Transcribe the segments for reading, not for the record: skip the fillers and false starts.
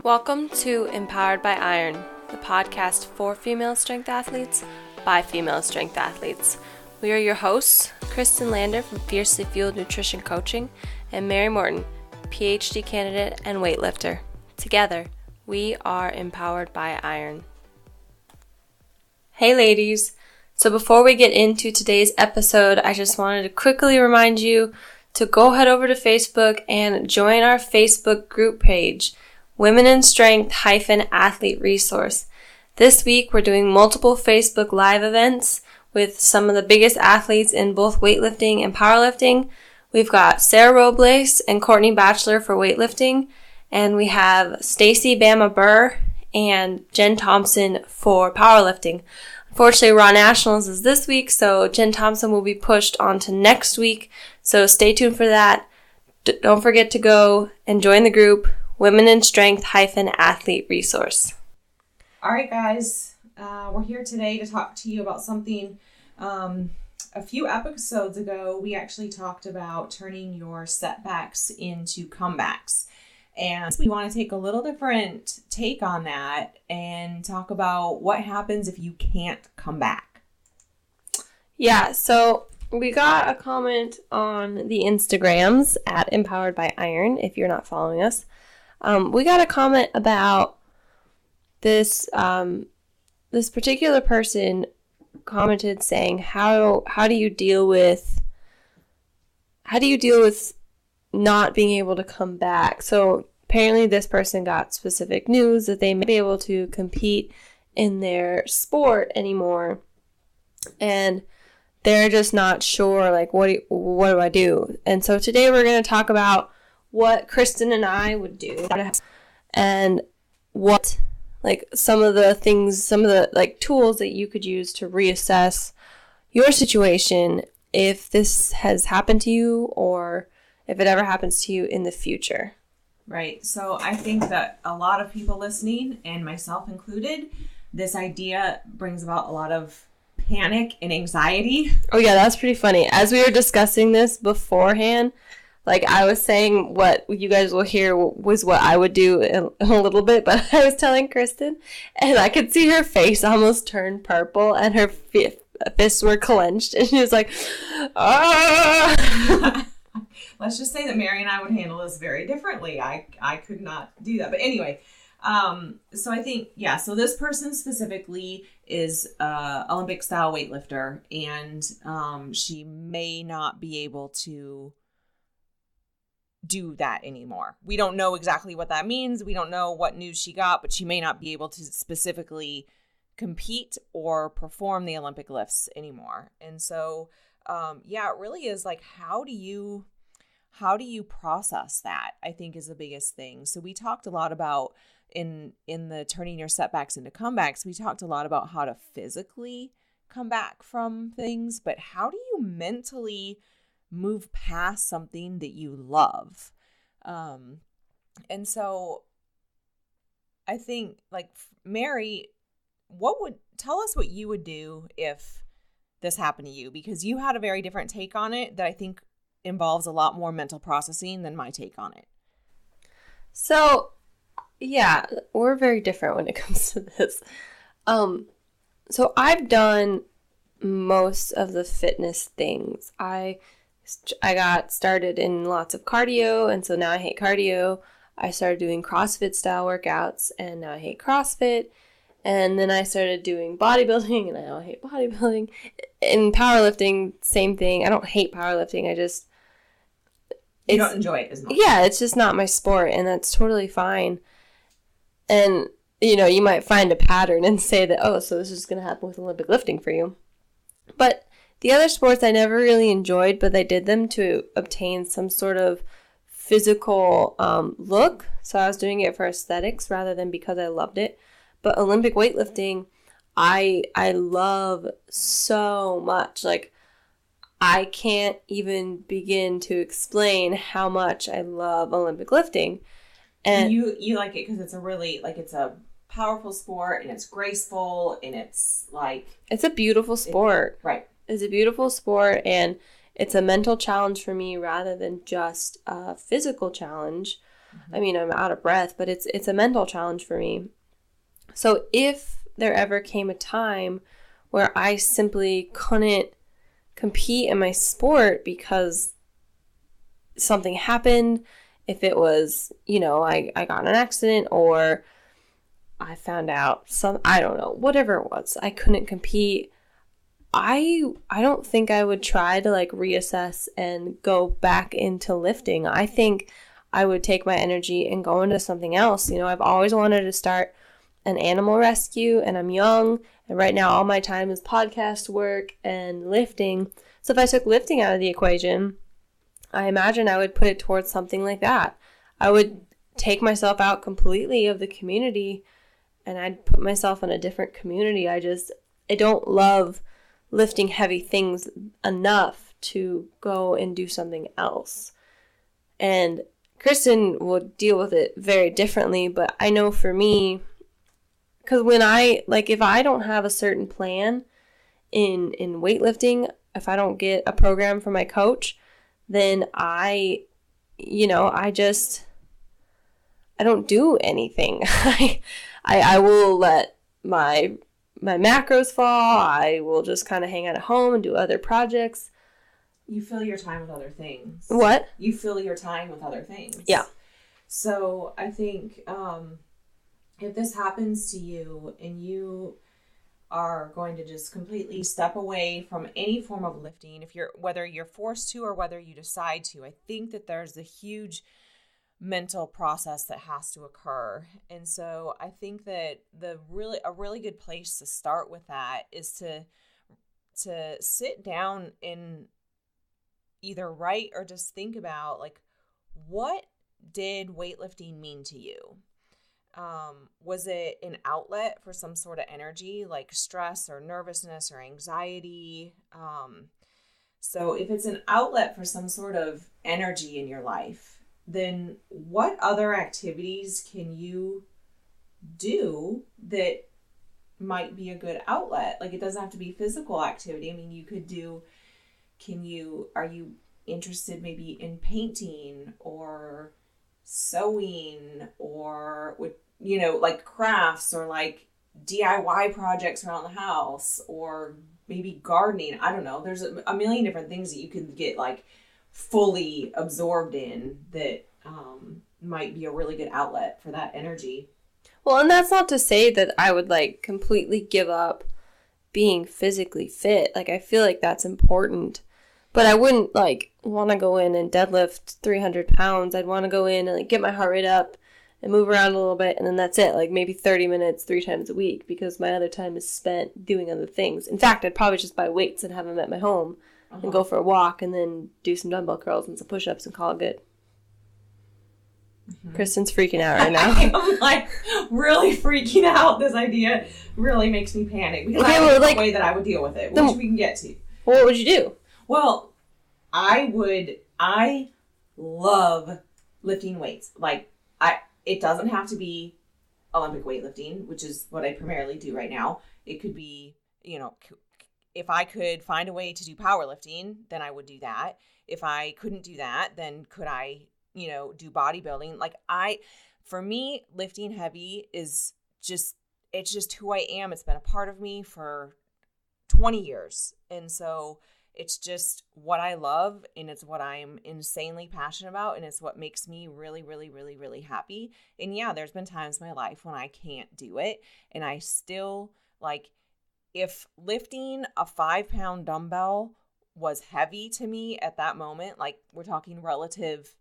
Welcome to Empowered by Iron, the podcast for female strength athletes by female strength athletes. We are your hosts, Kristen Lander from Fiercely Fueled Nutrition Coaching and Mary Morton, PhD candidate and weightlifter. Together, we are Empowered by Iron. Hey ladies, so before we get into today's episode, I just wanted to quickly remind you to go head over to Facebook and join our Facebook group page, Women in Strength Athlete Resource. This week, we're doing multiple Facebook Live events with some of the biggest athletes in both weightlifting and powerlifting. We've got Sarah Robles and Courtney Batchelor for weightlifting, and we have Stacy Bama Burr and Jen Thompson for powerlifting. Unfortunately, Raw Nationals is this week, so Jen Thompson will be pushed on to next week, so stay tuned for that. Don't forget to go and join the group, Women in Strength Athlete Resource. All right, guys, we're here today to talk to you about something. A few episodes ago, we actually talked about turning your setbacks into comebacks. And we want to take a little different take on that and talk about what happens if you can't come back. Yeah, so we got a comment on the Instagrams at Empowered by Iron, if you're not following us. We got a comment about this, this particular person commented saying, how do you deal with not being able to come back? So apparently this person got specific news that they may be able to compete in their sport anymore, and they're just not sure, like, what do I do? And so today we're going to talk about what Kristen and I would do and what, like, some of the tools that you could use to reassess your situation if this has happened to you or if it ever happens to you in the future. Right. So I think that a lot of people listening, and myself included, this idea brings about a lot of panic and anxiety. Oh yeah, that's pretty funny. As we were discussing this beforehand, like, I was saying what you guys will hear was what I would do in a little bit, but I was telling Kristen, and I could see her face almost turn purple, and her fists were clenched, and she was like, ah! Let's just say that Mary and I would handle this very differently. I could not do that. But anyway, so I think, yeah, so this person specifically is Olympic-style weightlifter, and she may not be able to do that anymore. We don't know exactly what that means. We don't know what news she got, but she may not be able to specifically compete or perform the Olympic lifts anymore. And so, yeah, it really is like, how do you process that, I think, is the biggest thing. So we talked a lot about in the turning your setbacks into comebacks, we talked a lot about how to physically come back from things, but how do you mentally move past something that you love? And so I think, like, Mary, tell us what you would do if this happened to you, because you had a very different take on it that I think involves a lot more mental processing than my take on it. So, yeah, we're very different when it comes to this. So I've done most of the fitness things. I got started in lots of cardio, and so now I hate cardio. I started doing CrossFit style workouts, and now I hate CrossFit. And then I started doing bodybuilding, and I now hate bodybuilding. In powerlifting, same thing. I don't hate powerlifting. You don't enjoy it as much. Yeah, it's just not my sport, and that's totally fine. And, you might find a pattern and say that, oh, so this is going to happen with Olympic lifting for you. But the other sports I never really enjoyed, but I did them to obtain some sort of physical look. So I was doing it for aesthetics rather than because I loved it. But Olympic weightlifting, I love so much. Like, I can't even begin to explain how much I love Olympic lifting. And you like it because it's a really, like, it's a powerful sport, and it's graceful, and it's like... It's a beautiful sport. Right. It's a beautiful sport, and it's a mental challenge for me rather than just a physical challenge. I mean, I'm out of breath, but it's a mental challenge for me. So if there ever came a time where I simply couldn't compete in my sport because something happened, if it was, I got in an accident or I found out I don't know, whatever it was, I couldn't compete, I don't think I would try to like reassess and go back into lifting. I think I would take my energy and go into something else. I've always wanted to start an animal rescue, and I'm young, and right now all my time is podcast work and lifting. So if I took lifting out of the equation, I imagine I would put it towards something like that. I would take myself out completely of the community, and I'd put myself in a different community. I don't love lifting heavy things enough to go and do something else. And Kristen will deal with it very differently, but I know for me, because if I don't have a certain plan in weightlifting, if I don't get a program from my coach, then I don't do anything. I will let my macros fall. I will just kind of hang out at home and do other projects. You fill your time with other things. What? You fill your time with other things. Yeah. So I think if this happens to you and you are going to just completely step away from any form of lifting, whether you're forced to or whether you decide to, I think that there's a huge mental process that has to occur. And so I think that a really good place to start with that is to sit down and either write or just think about, like, what did weightlifting mean to you? Was it an outlet for some sort of energy, like stress or nervousness or anxiety? So if it's an outlet for some sort of energy in your life, then what other activities can you do that might be a good outlet? Like, it doesn't have to be physical activity. I mean, you could do, are you interested maybe in painting or sewing or like crafts or like DIY projects around the house or maybe gardening? I don't know. There's a million different things that you can get like fully absorbed in that might be a really good outlet for that energy. Well, and that's not to say that I would like completely give up being physically fit. Like, I feel like that's important, but I wouldn't like want to go in and deadlift 300 pounds. I'd want to go in and like get my heart rate up and move around a little bit, and then that's it. Like maybe 30 minutes 3 times a week, because my other time is spent doing other things. In fact, I'd probably just buy weights and have them at my home and go for a walk and then do some dumbbell curls and some push-ups and call it good. Mm-hmm. Kristen's freaking out right now. I'm like really freaking out. This idea really makes me panic because I have a way that I would deal with it, which we can get to. Well, what would you do? Well, I love lifting weights. Like, it doesn't have to be Olympic weightlifting, which is what I primarily do right now. It could be, if I could find a way to do powerlifting, then I would do that. If I couldn't do that, then could I, do bodybuilding? Like, for me, lifting heavy is it's just who I am. It's been a part of me for 20 years. And so it's just what I love, and it's what I'm insanely passionate about, and it's what makes me really, really, really, really happy. And yeah, there's been times in my life when I can't do it, and I still, like, if lifting a 5-pound dumbbell was heavy to me at that moment, like, we're talking relative,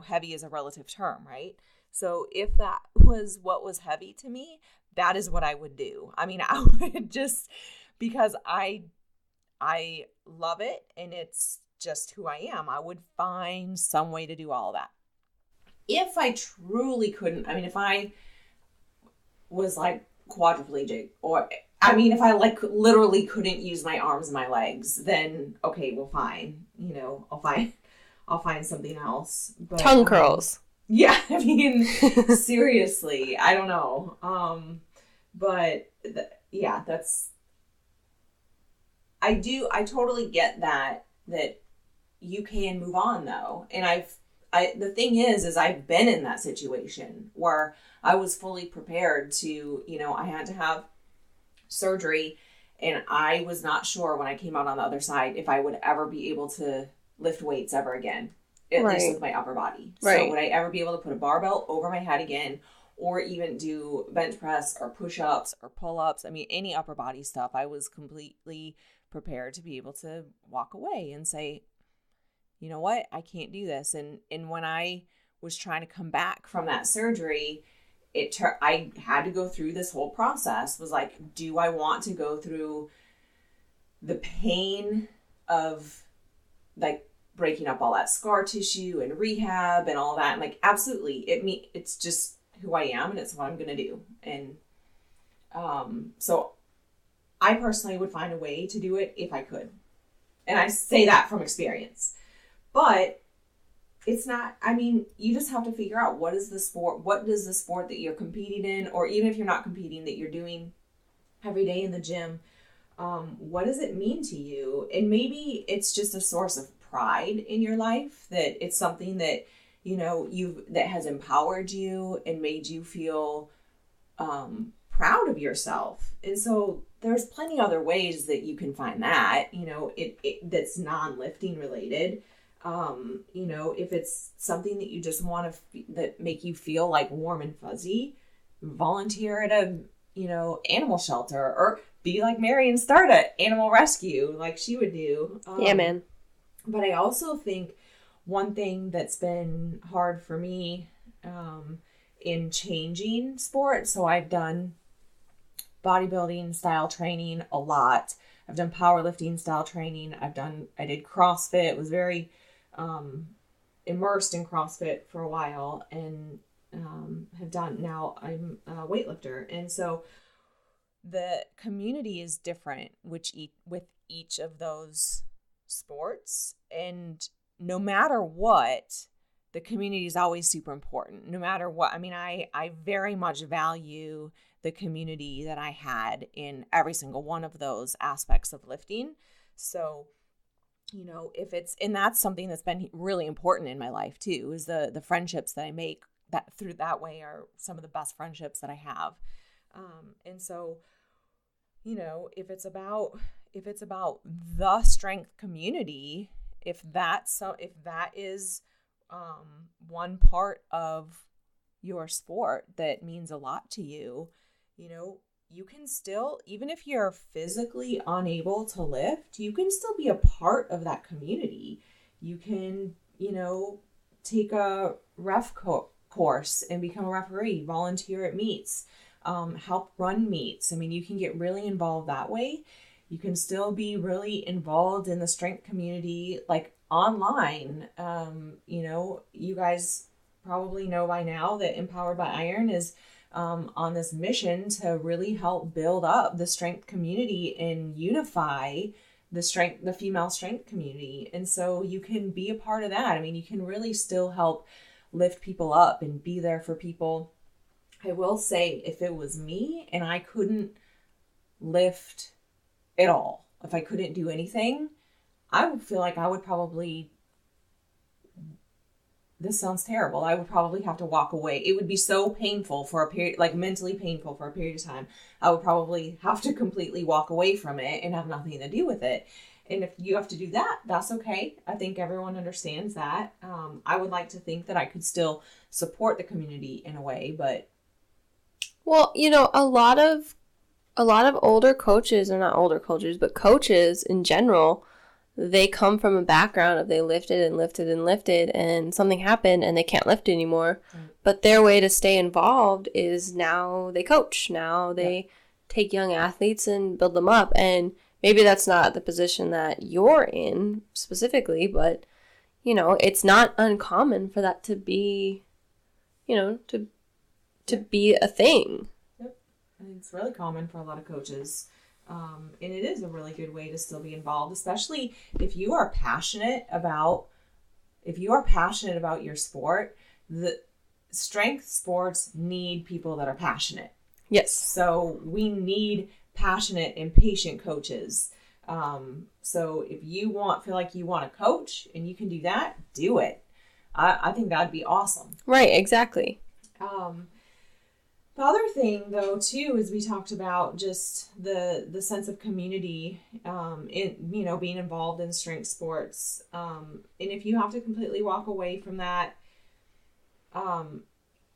heavy is a relative term, right? So if that was what was heavy to me, that is what I would do. I mean, I would just, because I love it, and it's just who I am, I would find some way to do all of that. If I truly couldn't, if I was like quadriplegic, or if I like literally couldn't use my arms and my legs, then okay, well, fine. I'll find something else. But, tongue curls. Yeah, seriously, I don't know. But that's. I totally get that you can move on though. And the thing is I've been in that situation where I was fully prepared to, I had to have surgery, and I was not sure when I came out on the other side if I would ever be able to lift weights ever again, at least with my upper body. Right. So would I ever be able to put a barbell over my head again, or even do bench press or push-ups or pull-ups? I mean, any upper body stuff. I was completely prepared to be able to walk away and say, you know what, I can't do this. And when I was trying to come back from that surgery, I had to go through this whole process. Was like, do I want to go through the pain of like breaking up all that scar tissue and rehab and all that? And like, absolutely. It's just who I am, and it's what I'm going to do. And so I personally would find a way to do it if I could. And I say that from experience. But it's not, I mean, you just have to figure out what does the sport that you're competing in, or even if you're not competing, that you're doing every day in the gym, what does it mean to you? And maybe it's just a source of pride in your life, that it's something that, that has empowered you and made you feel proud of yourself. And so there's plenty other ways that you can find that, that's non-lifting related. If it's something that you just want to, that make you feel like warm and fuzzy, volunteer at a, animal shelter, or be like Mary and start an animal rescue like she would do. Yeah, man. But I also think one thing that's been hard for me, in changing sport. So I've done bodybuilding style training a lot. I've done powerlifting style training. I did CrossFit. Was very immersed in CrossFit for a while, and now I'm a weightlifter. And so the community is different with each of those sports. And no matter what, the community is always super important. No matter what. I mean, I very much value the community that I had in every single one of those aspects of lifting. So, if it's, and that's something that's been really important in my life too, is the friendships that I make that through that way are some of the best friendships that I have. And so, if it's about the strength community, if that is one part of your sport that means a lot to you, you can still, even if you're physically unable to lift, you can still be a part of that community. You can, take a ref course and become a referee, volunteer at meets, help run meets. I mean, you can get really involved that way. You can still be really involved in the strength community, like online. You guys probably know by now that Empowered by Iron is on this mission to really help build up the strength community and unify the female strength community. And so you can be a part of that. I mean, you can really still help lift people up and be there for people. I will say, if it was me and I couldn't lift at all, if I couldn't do anything, I would feel like I would probably, this sounds terrible, I would probably have to walk away. It would be so painful for a period, like mentally painful for a period of time. I would probably have to completely walk away from it and have nothing to do with it. And if you have to do that, that's okay. I think everyone understands that. I would like to think that I could still support the community in a way, but. Well, a lot of older coaches, or not older coaches, but coaches in general, they come from a background of they lifted and lifted and lifted, and something happened and they can't lift anymore. Right. But their way to stay involved is now they coach. Now they take young athletes and build them up. And maybe that's not the position that you're in specifically, but, it's not uncommon for that to be, to be a thing. Yep. I think it's really common for a lot of coaches. And it is a really good way to still be involved, especially if you are passionate about your sport. The strength sports need people that are passionate. Yes. So we need passionate and patient coaches. So if you feel like you want to coach and you can do that, do it. I think that'd be awesome. Right, exactly. The other thing, though, too, is we talked about just the sense of community, in being involved in strength sports, and if you have to completely walk away from that, but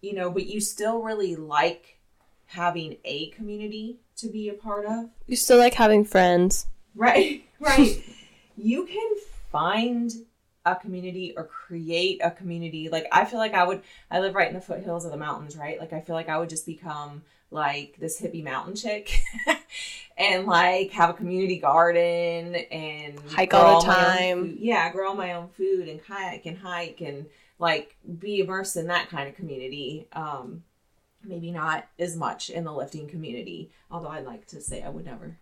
you still really like having a community to be a part of. You still like having friends, right? Right. You can find a community or create a community. Like, I feel like I live right in the foothills of the mountains, right? Like, I feel like I would just become like this hippie mountain chick and like have a community garden and hike all the time. Grow my own food and kayak and hike and like be immersed in that kind of community. Maybe not as much in the lifting community, although I'd like to say I would never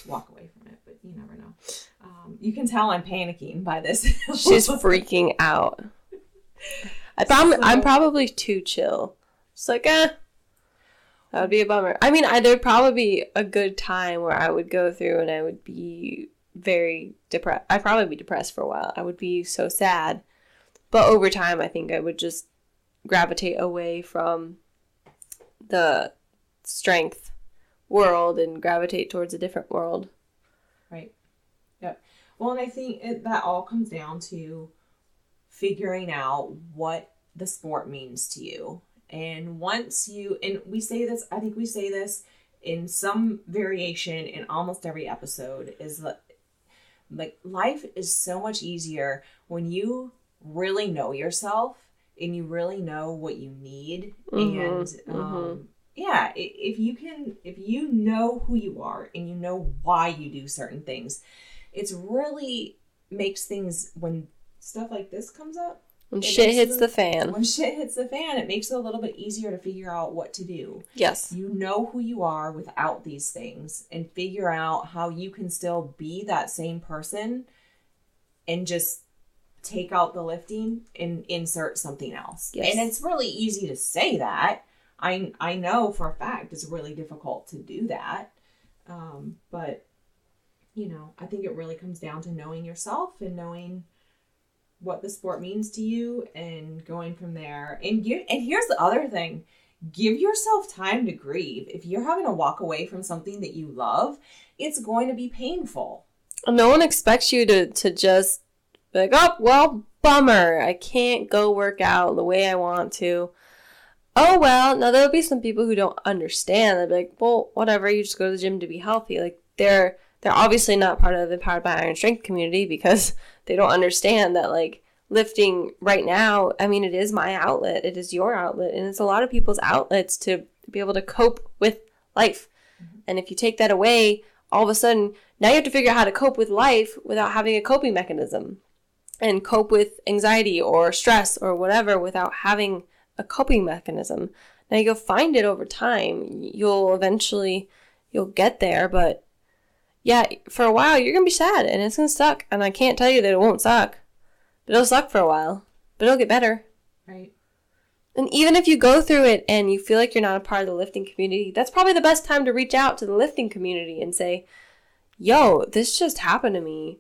walk away from it, but you never know. You can tell I'm panicking by this. She's freaking out. I'm probably too chill. It's like, that would be a bummer. I mean, there'd probably be a good time where I would go through and I would be very depressed. I'd probably be depressed for a while. I would be so sad. But over time, I think I would just gravitate away from the strength world and gravitate towards a different world. Right. Yep. Well, and I think that all comes down to figuring out what the sport means to you. And once and we say this, I think we say this in some variation in almost every episode, is that like life is so much easier when you really know yourself and you really know what you need. Mm-hmm. And if you know who you are and you know why you do certain things, it's really makes things, when stuff like this comes up, when shit hits the fan, it makes it a little bit easier to figure out what to do. Yes. You know who you are without these things and figure out how you can still be that same person and just take out the lifting and insert something else. Yes. And it's really easy to say that. I know for a fact it's really difficult to do that. But, I think it really comes down to knowing yourself and knowing what the sport means to you and going from there. And here's the other thing. Give yourself time to grieve. If you're having to walk away from something that you love, it's going to be painful. No one expects you to just be like, oh, well, bummer. I can't go work out the way I want to. Oh, well, now there'll be some people who don't understand. They'll be like, well, whatever, you just go to the gym to be healthy. Like, they're obviously not part of the Powered by Iron Strength community because they don't understand that, like, lifting right now, I mean, it is my outlet. It is your outlet. And it's a lot of people's outlets to be able to cope with life. Mm-hmm. And if you take that away, all of a sudden, now you have to figure out how to cope with life without having a coping mechanism and cope with anxiety or stress or whatever without having a coping mechanism. Now you go find it over time. You'll get there, but yeah, for a while you're gonna be sad and it's gonna suck. And I can't tell you that it won't suck, but it'll suck for a while, but it'll get better. Right. And even if you go through it and you feel like you're not a part of the lifting community, that's probably the best time to reach out to the lifting community and say, yo, this just happened to me.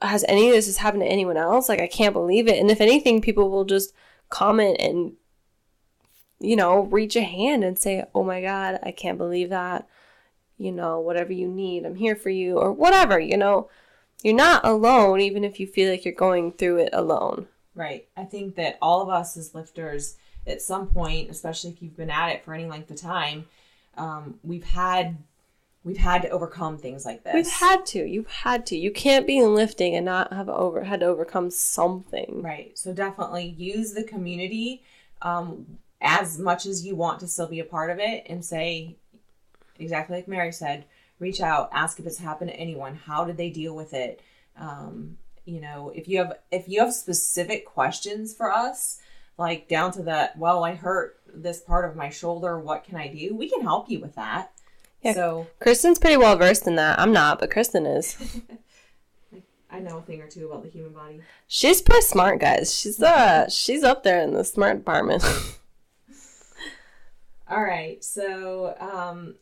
Has any of this happened to anyone else? Like, I can't believe it. And if anything, people will just comment and, reach a hand and say, oh my God, I can't believe that. Whatever you need, I'm here for you, or whatever, You're not alone, even if you feel like you're going through it alone. Right. I think that all of us as lifters, at some point, especially if you've been at it for any length of time, we've had to overcome things like this. You've had to. You can't be in lifting and not have had to overcome something. Right. So definitely use the community as much as you want to still be a part of it, and say, exactly like Mary said, reach out, ask if it's happened to anyone. How did they deal with it? If you have specific questions for us, like down to that, well, I hurt this part of my shoulder, what can I do? We can help you with that. Yeah, so Kristen's pretty well versed in that. I'm not, but Kristen is. I know a thing or two about the human body. She's pretty smart, guys. She's up there in the smart department. All right. So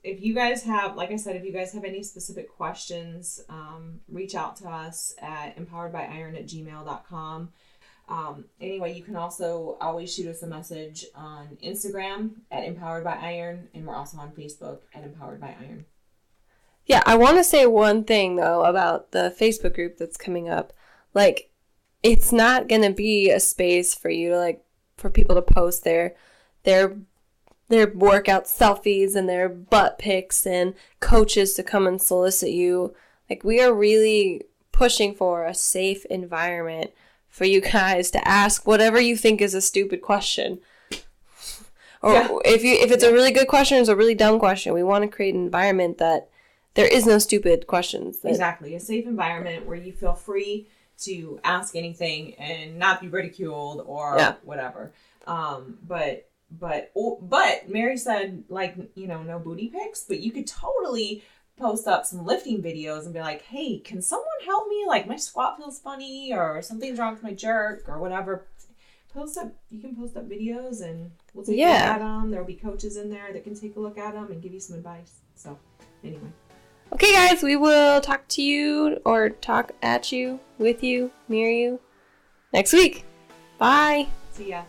if you guys have, like I said, if you guys have any specific questions, reach out to us at empoweredbyiron@gmail.com. Anyway, you can also always shoot us a message on Instagram at Empowered by Iron, and we're also on Facebook at Empowered by Iron. Yeah, I want to say one thing, though, about the Facebook group that's coming up. Like, it's not going to be a space for you to, like, for people to post their workout selfies and their butt pics and coaches to come and solicit you. Like, we are really pushing for a safe environment for you guys to ask whatever you think is a stupid question. Or if it's a really good question, it's a really dumb question. We want to create an environment that there is no stupid questions. Exactly. A safe environment where you feel free to ask anything and not be ridiculed or whatever. But Mary said, like, you know, no booty pics, but you could totally post up some lifting videos and be like, hey, can someone help me? Like, my squat feels funny or something's wrong with my jerk or whatever. You can post up videos and we'll take a look at them. There'll be coaches in there that can take a look at them and give you some advice. So, anyway. Okay, guys, we will talk to you or talk at you, with you, near you next week. Bye. See ya.